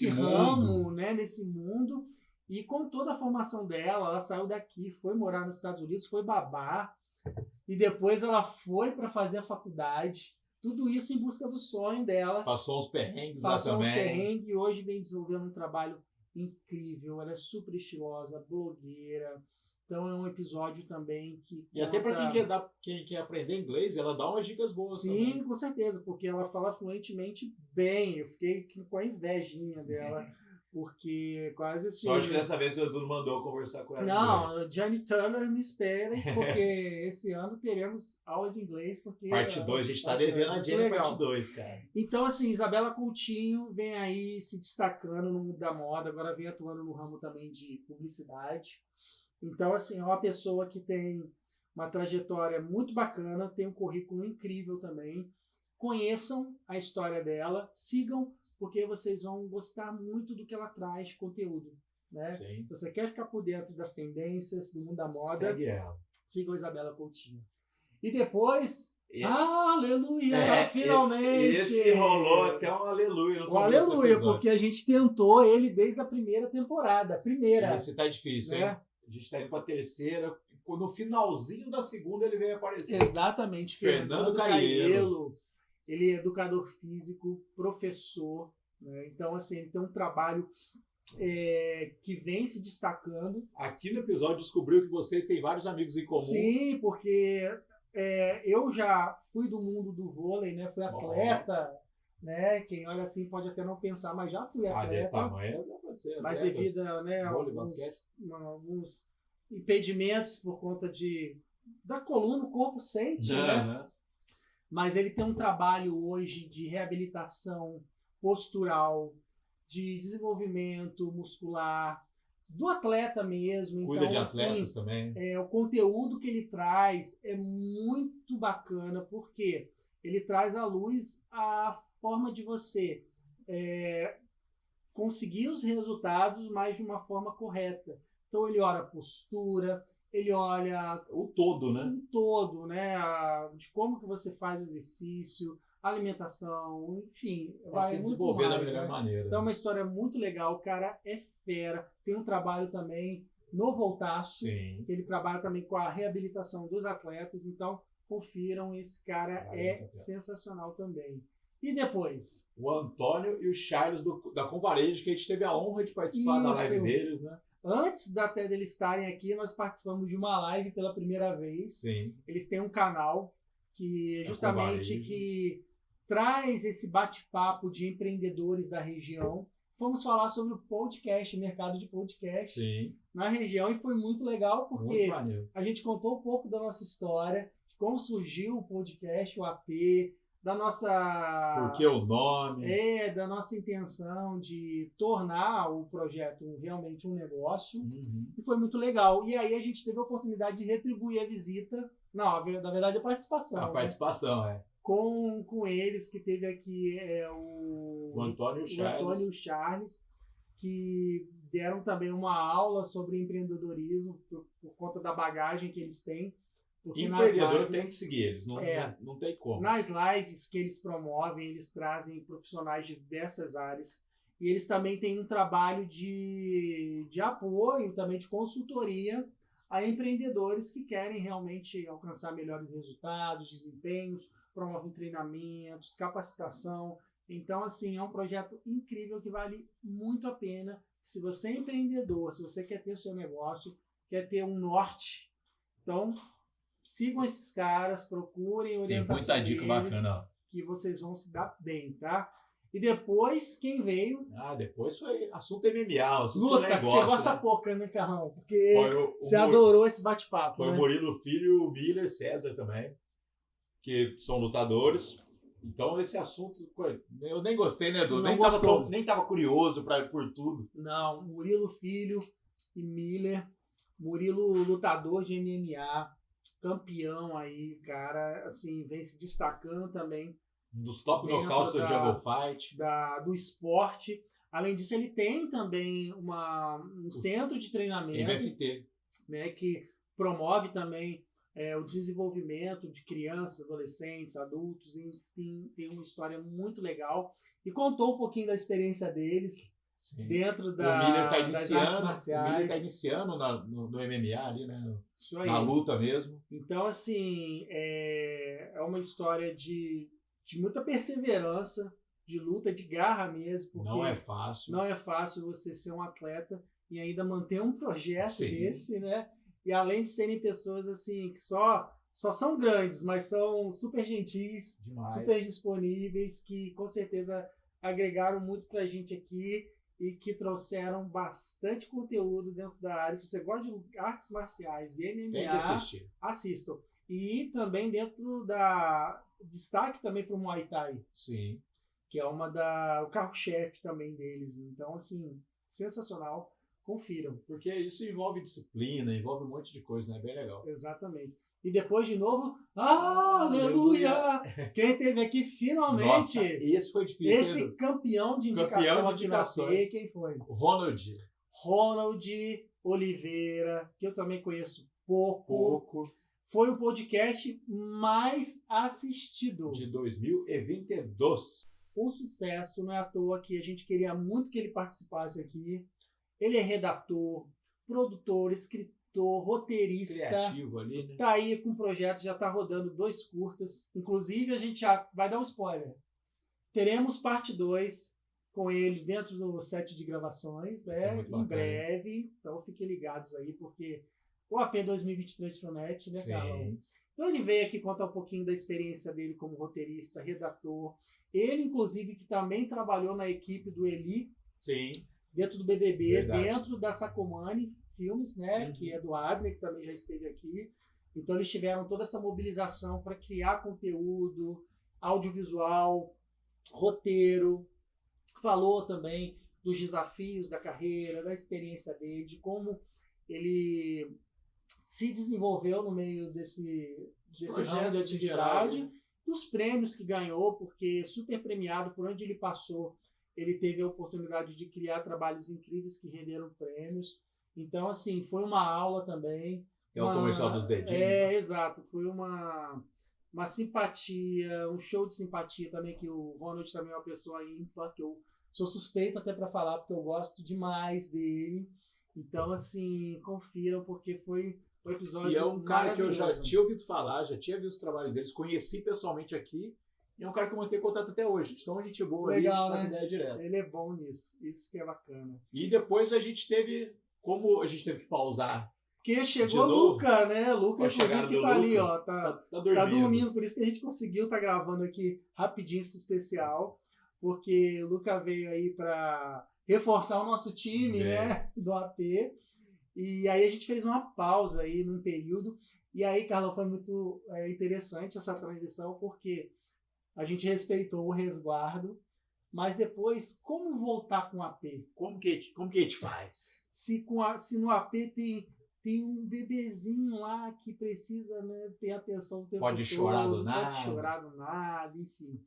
ramo, né, nesse mundo, e com toda a formação dela, ela saiu daqui, foi morar nos Estados Unidos, foi babá, e depois ela foi para fazer a faculdade. Tudo isso em busca do sonho dela. Passou uns perrengues lá também. Passou uns perrengues e hoje vem desenvolvendo um trabalho incrível. Ela é super estilosa, blogueira. Então é um episódio também que... E até para quem quer aprender inglês, ela dá umas dicas boas. Sim, também. Com certeza, porque ela fala fluentemente bem. Eu fiquei com a invejinha dela, porque quase assim... Sorte que dessa vez o Edu mandou conversar com ela. Não, Johnny Turner, me esperem, porque esse ano teremos aula de inglês. Porque parte 2, a gente está devendo a Jenny parte 2, cara. Então, assim, Isabela Coutinho vem aí se destacando no mundo da moda, agora vem atuando no ramo também de publicidade. Então, assim, é uma pessoa que tem uma trajetória muito bacana, tem um currículo incrível também. Conheçam a história dela, sigam, porque vocês vão gostar muito do que ela traz de conteúdo. Né? Se você quer ficar por dentro das tendências do mundo da moda, segue ela. Sigam a Isabela Coutinho. E depois... Aleluia! Finalmente! Esse rolou até um aleluia. Um aleluia, porque a gente tentou ele desde a primeira temporada. Esse tá difícil, né? Hein? A gente está indo para a terceira. No finalzinho da segunda ele veio aparecer. Exatamente. Fernando Caiello. Ele é educador físico, professor. Né? Então, assim, ele tem um trabalho que vem se destacando. Aqui no episódio descobriu que vocês têm vários amigos em comum. Sim, porque eu já fui do mundo do vôlei, né? Fui atleta. Né? Quem olha assim pode até não pensar, mas já fui atleta. Desse tamanho dá pra ser. Mas devido a alguns impedimentos por conta da coluna, o corpo sente, né? Mas ele tem um trabalho hoje de reabilitação postural, de desenvolvimento muscular, do atleta mesmo. Cuida então, de atletas também. O conteúdo que ele traz é muito bacana, porque ele traz à luz a forma de você conseguir os resultados, mas de uma forma correta. Então ele olha a postura, ele olha o todo, né? O todo, né? De como que você faz o exercício, alimentação, enfim. Vai se desenvolver da melhor maneira. Então é uma história muito legal. O cara é fera. Tem um trabalho também no Voltaço, que ele trabalha também com a reabilitação dos atletas. Então confiram, esse cara sensacional também. E depois? O Antônio e o Charles da Convarejo, que a gente teve a honra de participar da live deles, né? Antes até deles estarem aqui, nós participamos de uma live pela primeira vez. Sim. Eles têm um canal que justamente que traz esse bate-papo de empreendedores da região. Fomos falar sobre o podcast, o mercado de podcast na região, e foi muito legal, porque a gente contou um pouco da nossa história, de como surgiu o podcast, o AP, da nossa... Por que o nome? Da nossa intenção de tornar o projeto realmente um negócio. E foi muito legal. E aí a gente teve a oportunidade de retribuir a visita. Não, na verdade a participação. A participação, Com eles, que teve aqui o Antônio e o Charles, que deram também uma aula sobre empreendedorismo por conta da bagagem que eles têm. Porque empreendedor tem que seguir eles, não tem como. Nas lives que eles promovem, eles trazem profissionais de diversas áreas, e eles também têm um trabalho de apoio, também de consultoria a empreendedores que querem realmente alcançar melhores resultados, desempenhos, promovem treinamentos, capacitação. Então, assim, é um projeto incrível que vale muito a pena. Se você é empreendedor, se você quer ter o seu negócio, quer ter um norte, então... sigam esses caras, procurem orientação. Tem muita dica bacana. Que vocês vão se dar bem, tá? E depois, quem veio? Depois foi assunto MMA, assunto Luta, negócio, que você gosta né? pouco, né, Carrão? Porque Foi você adorou esse bate-papo, Foi né? o Murilo Filho, o Miller, César também, que são lutadores. Então, esse assunto, eu nem gostei, né, Edu? Não gostou. Nem tava curioso por tudo. Não, Murilo Filho e Miller. Murilo, lutador de MMA, campeão aí, cara, assim, vem se destacando também. Um dos top dentro knockouts do Jungle Fight. do esporte. Além disso, ele tem também um centro de treinamento, MFT, né, que promove também o desenvolvimento de crianças, adolescentes, adultos, enfim, tem uma história muito legal. E contou um pouquinho da experiência deles. Sim. Dentro das artes marciais. O Miller está iniciando no MMA ali, né? Isso aí. Na luta mesmo. Então, assim, é uma história de muita perseverança, de luta, de garra mesmo. Porque não é fácil. Não é fácil você ser um atleta e ainda manter um projeto Sim. desse, né? E além de serem pessoas, assim, que só são grandes, mas são super gentis, demais, super disponíveis, que com certeza agregaram muito pra gente aqui e que trouxeram bastante conteúdo dentro da área. Se você gosta de artes marciais, de MMA, tem que assistir. Assistam. E também dentro destaque também para o Muay Thai. Sim. Que é o carro-chefe também deles. Então, assim, sensacional. Confiram. Porque isso envolve disciplina, envolve um monte de coisa, né? Bem legal. Exatamente. E depois, de novo, aleluia! Quem teve aqui finalmente... Nossa, esse foi difícil. Esse campeão de indicação aqui na P, quem foi? Ronald Oliveira, que eu também conheço pouco. Foi o podcast mais assistido. De 2022. Um sucesso, não é à toa que a gente queria muito que ele participasse aqui. Ele é redator, produtor, escritor, roteirista. Criativo ali, né? Tá aí com o projeto, já tá rodando 2 curtas. Inclusive, a gente já vai dar um spoiler. Teremos parte 2 com ele dentro do set de gravações, né? Em breve. Então fiquem ligados aí, porque o AP 2023 promete, né, Carlão? Então ele veio aqui contar um pouquinho da experiência dele como roteirista, redator. Ele, inclusive, que também trabalhou na equipe do Eli. Sim. Dentro do BBB, Verdade. Dentro da Sacomani Filmes, né? Uhum. Que é do Adler, que também já esteve aqui. Então eles tiveram toda essa mobilização para criar conteúdo, audiovisual, roteiro. Falou também dos desafios da carreira, da experiência dele, de como ele se desenvolveu no meio desse ramo de atividade, dos prêmios que ganhou, porque super premiado por onde ele passou. Ele teve a oportunidade de criar trabalhos incríveis que renderam prêmios. Então, assim, foi uma aula também. É o comercial dos dedinhos. Né? Exato. Foi uma simpatia, um show de simpatia também, que o Ronald também é uma pessoa ímpar, que eu sou suspeito até para falar, porque eu gosto demais dele. Então, assim, confiram, porque foi um episódio. E é um cara que eu já tinha ouvido falar, já tinha visto os trabalhos deles, conheci pessoalmente aqui. E é um cara que eu mantenho contato até hoje. Então a gente boa ali, a gente troca ideia direto. Ele é bom nisso. Isso que é bacana. E depois a gente teve que pausar. Porque chegou o Luca, né? Luca, inclusive, que tá ali, ó. Tá dormindo. Por isso que a gente conseguiu estar gravando aqui rapidinho esse especial. Porque o Luca veio aí para reforçar o nosso time, né? Do AP. E aí a gente fez uma pausa aí num período. E aí, Carlão, foi muito interessante essa transição, porque a gente respeitou o resguardo, mas depois, como voltar com o AP? Como que a gente faz? Se no AP tem um bebezinho lá que precisa, né, ter atenção o tempo todo. Pode chorar do nada, enfim.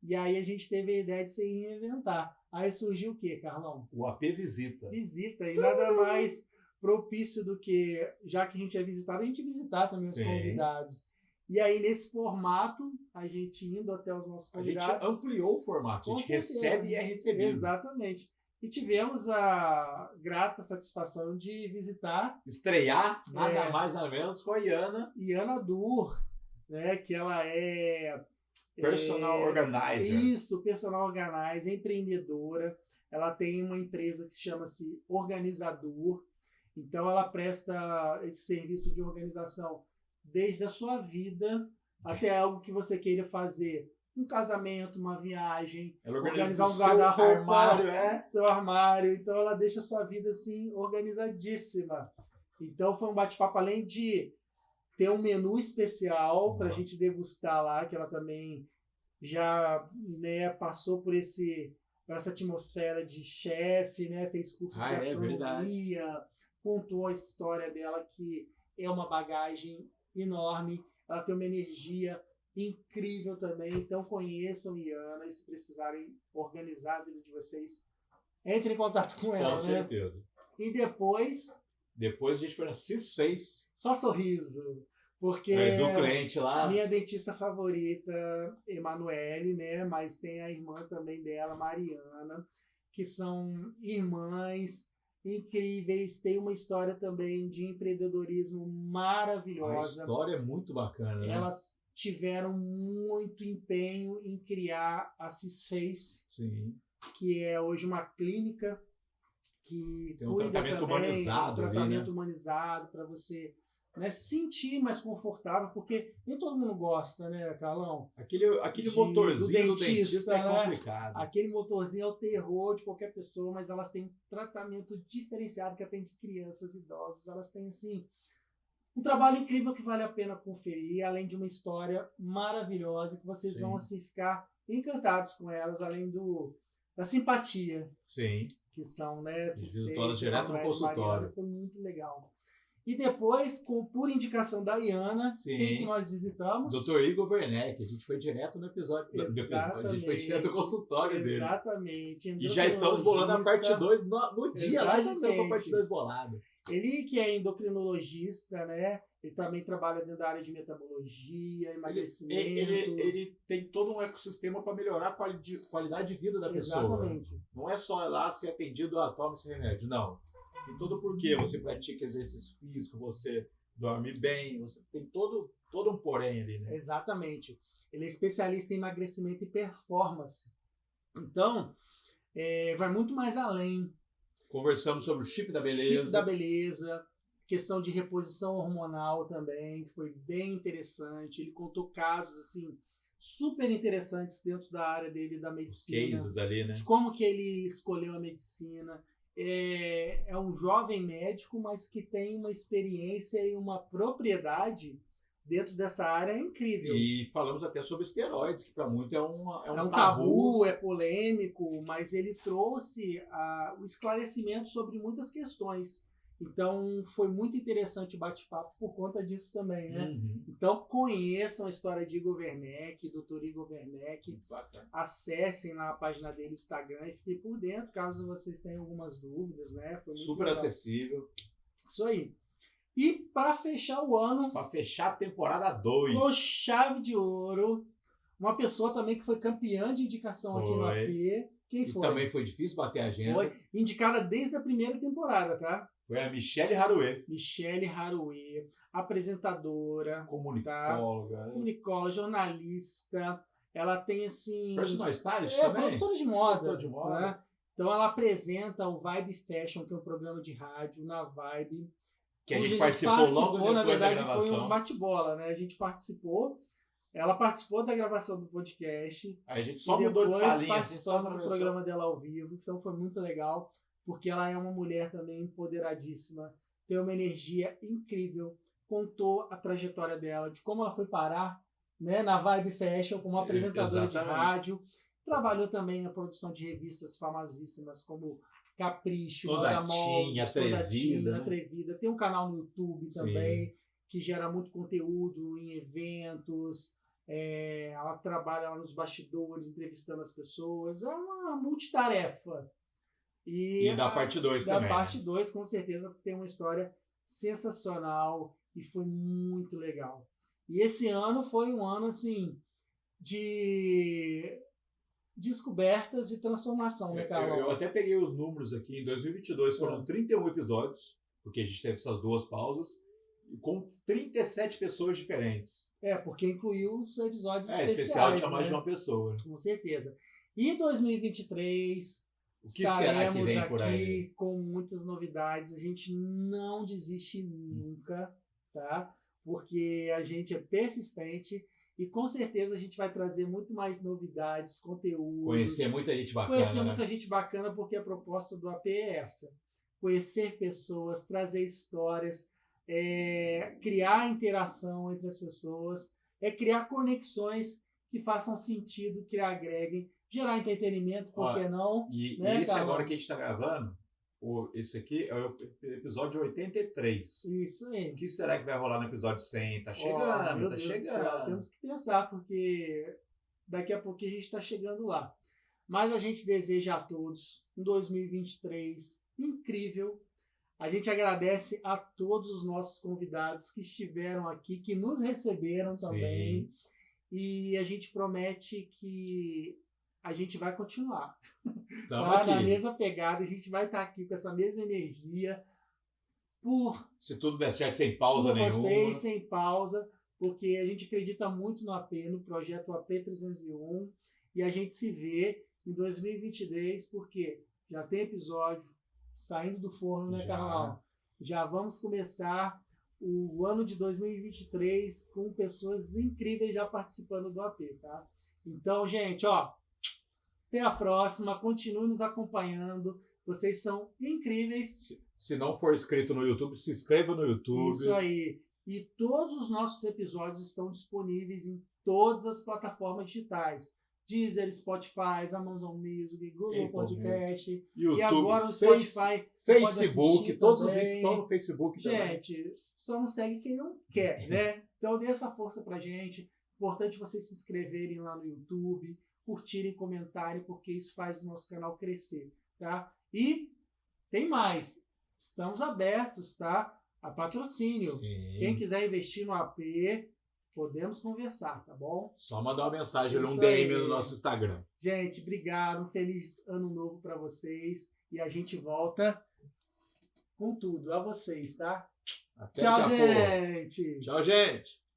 E aí a gente teve a ideia de se reinventar. Aí surgiu o quê, Carlão? O AP Visita. Visita, e nada mais propício do que, já que a gente é visitado, a gente visitar também os convidados. E aí, nesse formato, a gente indo até os nossos convidados... A gente ampliou o formato, a gente recebe e é recebido. Exatamente. E tivemos a grata satisfação de visitar... Estrear, nada mais nada menos, com a Iana. Iana Dur, né, que ela é... Personal Organizer. Isso, Personal Organizer, empreendedora. Ela tem uma empresa que chama-se Organizador. Então, ela presta esse serviço de organização desde a sua vida até algo que você queira fazer um casamento, uma viagem, Ela organizar um seu guarda-roupa, armário, seu armário. Então ela deixa a sua vida assim organizadíssima. Então foi um bate-papo, além de ter um menu especial para a gente degustar lá, que ela também já, né, passou por essa atmosfera de chefe, né, fez curso de gastronomia, contou a história dela, que é uma bagagem enorme. Ela tem uma energia incrível também. Então conheçam Iana, e se precisarem organizar a vida de vocês, entre em contato com ela. Com certeza. E depois a gente foi na Cisface. Só sorriso. Porque do cliente lá. Minha dentista favorita, Emanuele, né? Mas tem a irmã também dela, Mariana, que são irmãs incríveis. Tem uma história também de empreendedorismo maravilhosa. A história é muito bacana, né? Elas tiveram muito empenho em criar a Cisface, Sim. que é hoje uma clínica que tem um cuida tratamento também, humanizado, tratamento ali, né? humanizado para você, né, se sentir mais confortável, porque nem todo mundo gosta, né, Carlão? Aquele motorzinho do dentista é complicado. Né? Aquele motorzinho é o terror de qualquer pessoa, mas elas têm um tratamento diferenciado que atende crianças, idosos. Elas têm, assim, um trabalho incrível que vale a pena conferir, além de uma história maravilhosa que vocês Sim. vão, assim, ficar encantados com elas, além da simpatia. Sim. Que são, né, todas direto no consultório. Mariana, foi muito legal. E depois, por indicação da Iana, quem que nós visitamos? Dr. Igor Werneck. A gente foi direto no episódio. A gente foi direto no consultório dele. Exatamente. E já estamos bolando a parte 2 no dia lá, a gente saiu com a parte 2 bolada. Ele que é endocrinologista, né? Ele também trabalha dentro da área de metabologia, emagrecimento. Ele tem todo um ecossistema para melhorar a qualidade de vida da pessoa. Exatamente. Não é só ir lá ser atendido, toma esse remédio. Não. Tem todo o porquê. Você pratica exercício físico, você dorme bem, você tem todo um porém ali, né? Exatamente. Ele é especialista em emagrecimento e performance. Então, vai muito mais além. Conversamos sobre o chip da beleza. Chip da beleza, questão de reposição hormonal também, que foi bem interessante. Ele contou casos, assim, super interessantes dentro da área dele, da medicina. Cases ali, né? De como que ele escolheu a medicina. É um jovem médico, mas que tem uma experiência e uma propriedade dentro dessa área incrível. E falamos até sobre esteroides, que para muito é um tabu, é polêmico, mas ele trouxe o esclarecimento sobre muitas questões. Então, foi muito interessante o bate-papo por conta disso também, né? Uhum. Então, conheçam a história de Igor Werneck, Dr. Igor Werneck. Acessem lá a página dele no Instagram e fiquem por dentro, caso vocês tenham algumas dúvidas, né? Foi muito super legal. Acessível. Isso aí. E para fechar o ano... Para fechar a temporada 2. Com chave de ouro. Uma pessoa também que foi campeã de indicação aqui no AP. Quem foi? E também foi difícil bater a agenda. Foi indicada desde a primeira temporada, tá? Foi a Michelle Harouet. Michelle Harouet, apresentadora, comunicóloga, jornalista. Ela tem, assim... Personal stylist também? Produtora de moda. Né? Então ela apresenta o Vibe Fashion, que é um programa de rádio na Vibe. Que a gente participou logo depois na verdade, da gravação. Foi um bate-bola, né? A gente participou. Ela participou da gravação do podcast. Aí a gente só mudou de salinha. Participamos do programa dela ao vivo. Então foi muito legal, porque ela é uma mulher também empoderadíssima, tem uma energia incrível, contou a trajetória dela, de como ela foi parar, né, na Vibe Fashion como apresentadora de rádio. Trabalhou também na produção de revistas famosíssimas como Capricho, Moda Moldes, Atrevida. Tem um canal no YouTube também, que gera muito conteúdo em eventos. Ela trabalha lá nos bastidores, entrevistando as pessoas. É uma multitarefa. E da parte 2 também. Da parte 2, com certeza, tem uma história sensacional e foi muito legal. E esse ano foi um ano, assim, de descobertas de transformação, né, Carol? Eu até peguei os números aqui. Em 2022 foram 31 episódios, porque a gente teve essas 2 pausas, com 37 pessoas diferentes. Porque incluiu os episódios especiais. Especial tinha mais de uma pessoa. Com certeza. E 2023... O que será que vem por aí? Aqui com muitas novidades. A gente não desiste nunca, tá? Porque a gente é persistente E com certeza a gente vai trazer muito mais novidades, conteúdos. Conhecer muita gente bacana. Conhecer né? muita gente bacana, porque a proposta do AP é essa. Conhecer pessoas, trazer histórias, criar interação entre as pessoas, criar conexões que façam sentido, que agreguem, gerar entretenimento, por que não? E né, esse Carol? agora que a gente está gravando, esse aqui é o episódio 83. Isso aí. O que será que vai rolar no episódio 100? Tá chegando, Meu tá Deus do céu, chegando. temos que pensar, porque daqui a pouquinho a gente está chegando lá. Mas a gente deseja a todos um 2023 incrível. A gente agradece a todos os nossos convidados que estiveram aqui, que nos receberam também. Sim. E a gente promete que a gente vai continuar. Tamo Tá? aqui. Na mesma pegada, a gente vai estar aqui com essa mesma energia Se tudo der certo, sem pausa por nenhuma. vocês, sem pausa, porque a gente acredita muito no AP, no projeto AP 301, e a gente se vê em 2022, porque já tem episódio saindo do forno, né, Já. Carlão? Já vamos começar o ano de 2023 com pessoas incríveis já participando do AP, tá? Então, gente, até a próxima, continue nos acompanhando, vocês são incríveis. Se não for inscrito no YouTube, se inscreva no YouTube. Isso aí. E todos os nossos episódios estão disponíveis em todas as plataformas digitais. Deezer, Spotify, Amazon Music, Google Apple Podcast. YouTube, E agora o Spotify você pode Facebook, assistir todos os também. vídeos estão no Facebook também. Gente, só não segue quem não quer, né? Então dê essa força pra gente. Importante vocês se inscreverem lá no YouTube, curtirem, comentarem, porque isso faz o nosso canal crescer, tá? E tem mais. Estamos abertos, tá? A patrocínio. Sim. Quem quiser investir no AP, podemos conversar, tá bom? Só mandar uma mensagem Isso num DM aí. no nosso Instagram. Gente, obrigado. Um feliz ano novo para vocês. E a gente volta com tudo. A vocês, tá? Até Tchau, daqui a pouco. gente! Tchau, gente!